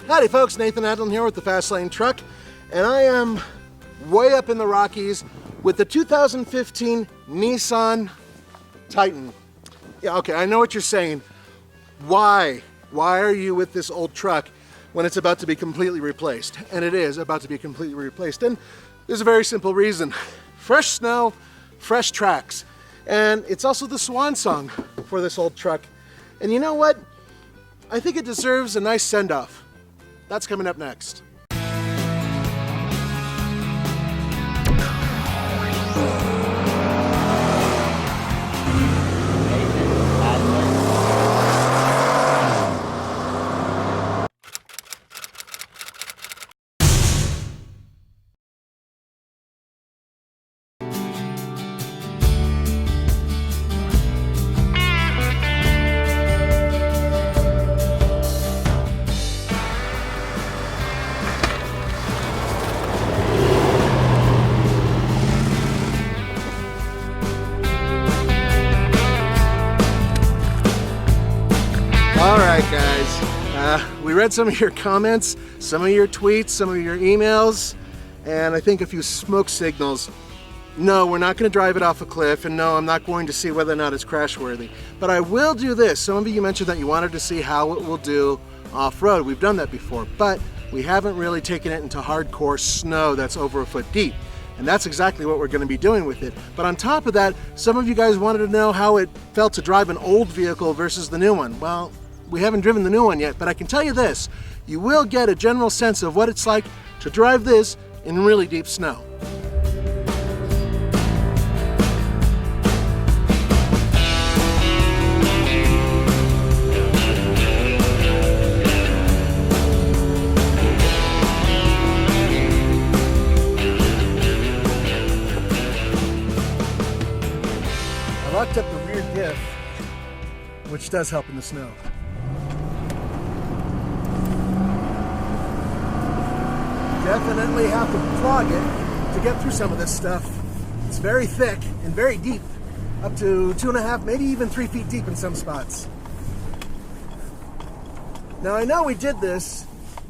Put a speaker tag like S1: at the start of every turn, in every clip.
S1: Howdy folks, Nathan Adlin here with the Fast Lane Truck, and I am way up in the Rockies with the 2015 Nissan Titan. Yeah, okay, I know what you're saying. Why? Why are you with this old truck when it's about to be completely replaced? And it is about to be completely replaced, and there's a very simple reason. Fresh snow, fresh tracks, and it's also the swan song for this old truck. And you know what? I think it deserves a nice send-off. That's coming up next. All right, guys, we read some of your comments, some of your tweets, some of your emails, and I think a few smoke signals. No, we're not going to drive it off a cliff, and no, I'm not going to see whether or not it's crash worthy. But I will do this. Some of you mentioned that you wanted to see how it will do off-road. We've done that before, but we haven't really taken it into hardcore snow that's over a foot deep. And that's exactly what we're going to be doing with it. But on top of that, some of you guys wanted to know how it felt to drive an old vehicle versus the new one. Well, we haven't driven the new one yet, but I can tell you this, you will get a general sense of what it's like to drive this in really deep snow. I locked up the rear diff, which does help in the snow. Definitely have to plug it to get through some of this stuff. It's very thick and very deep, up to 2.5, maybe even 3 feet deep in some spots. Now I know we did this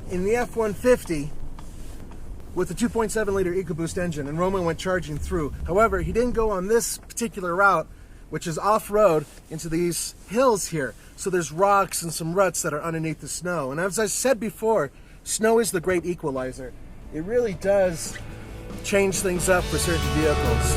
S1: in the F-150 with the 2.7 liter EcoBoost engine, and Roman went charging through. However, he didn't go on this particular route, which is off-road into these hills here. So there's rocks and some ruts that are underneath the snow. And as I said before, snow is the great equalizer. It really does change things up for certain vehicles.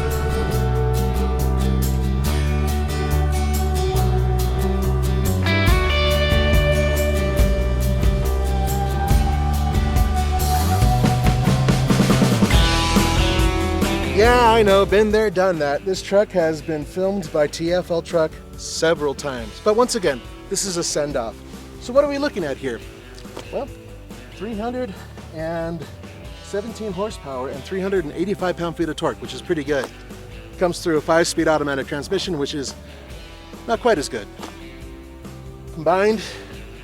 S1: Yeah, I know, been there, done that. This truck has been filmed by TFL Truck several times. But once again, this is a send-off. So what are we looking at here? Well, 317 horsepower and 385 pound-feet of torque, which is pretty good. Comes through a 5-speed automatic transmission, which is not quite as good. Combined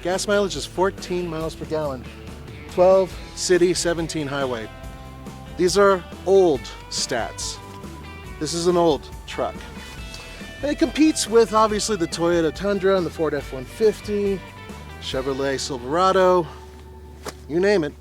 S1: gas mileage is 14 miles per gallon, 12 city, 17 highway. These are old stats. This is an old truck. And it competes with obviously the Toyota Tundra and the Ford F-150, Chevrolet Silverado, you name it.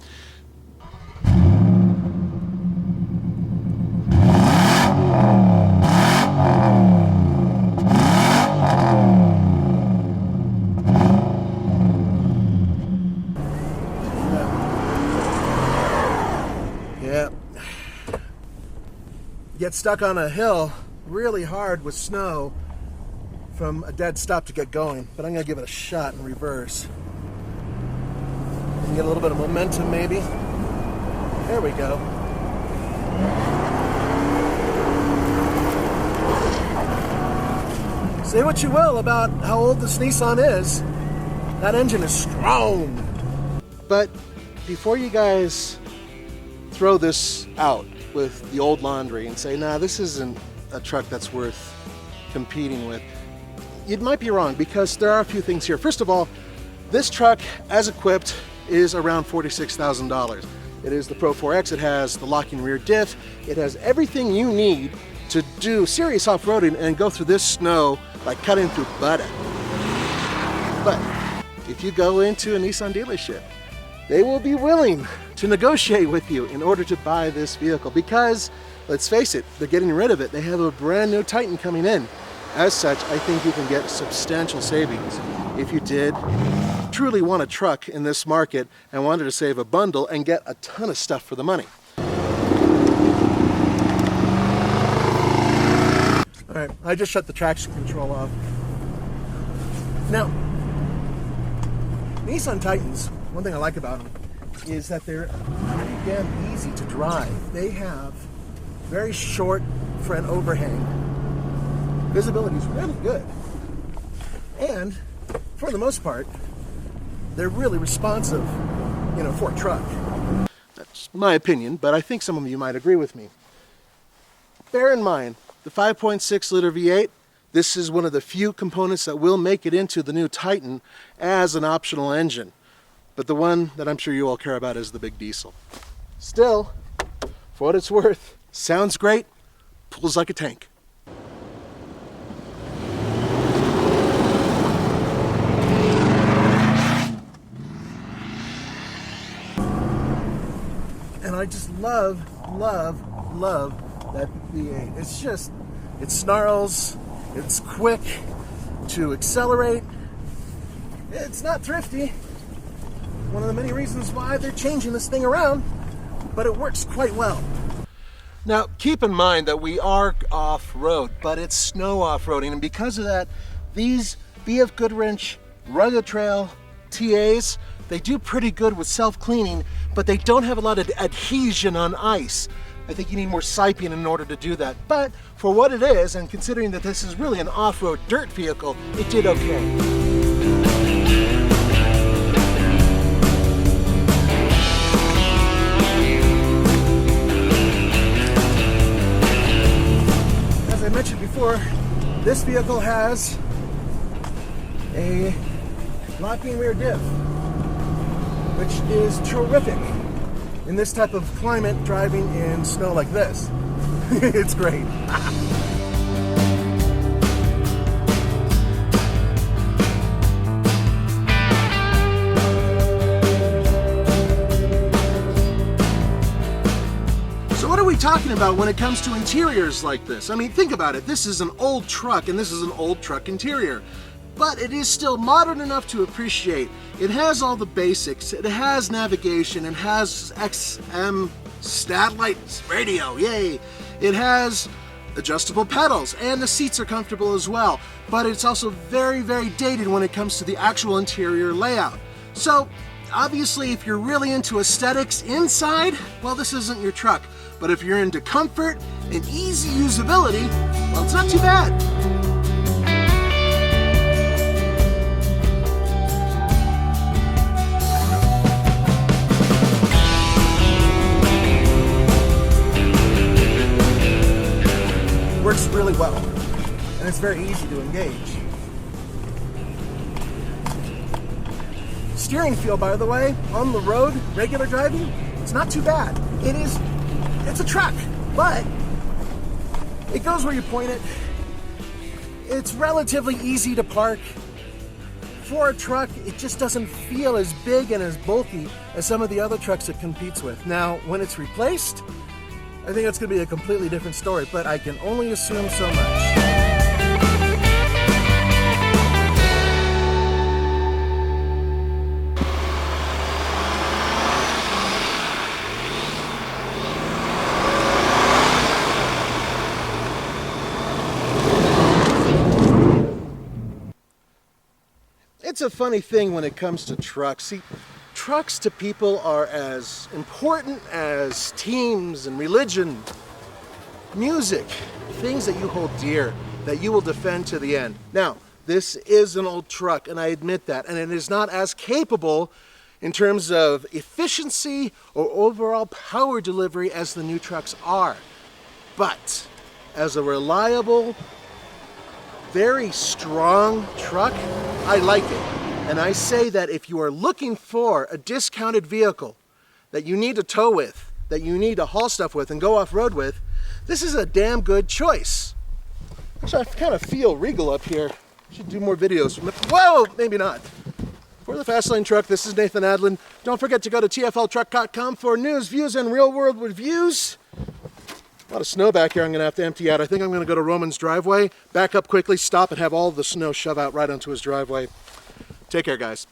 S1: Yeah. Get stuck on a hill really hard with snow from a dead stop to get going, but I'm gonna give it a shot in reverse. Get a little bit of momentum maybe. There we go. Say what you will about how old this Nissan is, that engine is strong. But before you guys throw this out with the old laundry and say, nah, this isn't a truck that's worth competing with, you might be wrong because there are a few things here. First of all, this truck, as equipped, is around $46,000. It is the Pro 4X. It has the locking rear diff. It has everything you need to do serious off-roading and go through this snow like cutting through butter. But if you go into a Nissan dealership, they will be willing to negotiate with you in order to buy this vehicle because, let's face it, they're getting rid of it. They have a brand new Titan coming in. As such, I think you can get substantial savings if you did truly want a truck in this market and wanted to save a bundle and get a ton of stuff for the money. All right, I just shut the traction control off. Now, Nissan Titans, one thing I like about them is that they're pretty damn easy to drive. They have very short front overhang. Visibility is really good. And for the most part, they're really responsive, for a truck. That's my opinion, but I think some of you might agree with me. Bear in mind, the 5.6 liter V8, this is one of the few components that will make it into the new Titan as an optional engine. But the one that I'm sure you all care about is the big diesel. Still, for what it's worth, sounds great, pulls like a tank. And I just love that V8. It snarls, it's quick to accelerate. It's not thrifty. One of the many reasons why they're changing this thing around, but it works quite well. Now, keep in mind that we are off-road, but it's snow off-roading, and because of that, these BF Goodwrench Rugged Trail TAs, they do pretty good with self-cleaning, but they don't have a lot of adhesion on ice. I think you need more Sypian in order to do that. But for what it is, and considering that this is really an off-road dirt vehicle, it did okay. As I mentioned before, this vehicle has a locking rear diff, which is terrific in this type of climate, driving in snow like this. It's great. So what are we talking about when it comes to interiors like this? I mean, think about it. This is an old truck, and this is an old truck interior. But it is still modern enough to appreciate. It has all the basics. It has navigation. It has XM satellite radio, yay. It has adjustable pedals, and the seats are comfortable as well. But it's also very, very dated when it comes to the actual interior layout. So, obviously, if you're really into aesthetics inside, well, this isn't your truck. But if you're into comfort and easy usability, well, it's not too bad. Works really well, and it's very easy to engage. Steering feel, by the way, on the road, regular driving, it's not too bad. It's a truck, but it goes where you point it. It's relatively easy to park. For a truck, it just doesn't feel as big and as bulky as some of the other trucks it competes with. Now, when it's replaced, I think it's going to be a completely different story, but I can only assume so much. It's a funny thing when it comes to trucks. See, trucks to people are as important as teams and religion, music, things that you hold dear, that you will defend to the end. Now, this is an old truck, and I admit that, and it is not as capable in terms of efficiency or overall power delivery as the new trucks are. But as a reliable very strong truck, I like it. And I say that if you are looking for a discounted vehicle that you need to tow with, that you need to haul stuff with and go off-road with, this is a damn good choice. Actually, I kind of feel regal up here. Should do more videos. Whoa, maybe not. For the Fastlane Truck, this is Nathan Adlin. Don't forget to go to tfltruck.com for news, views, and real-world reviews. A lot of snow back here I'm going to have to empty out. I think I'm going to go to Roman's driveway, back up quickly, stop, and have all the snow shove out right onto his driveway. Take care, guys.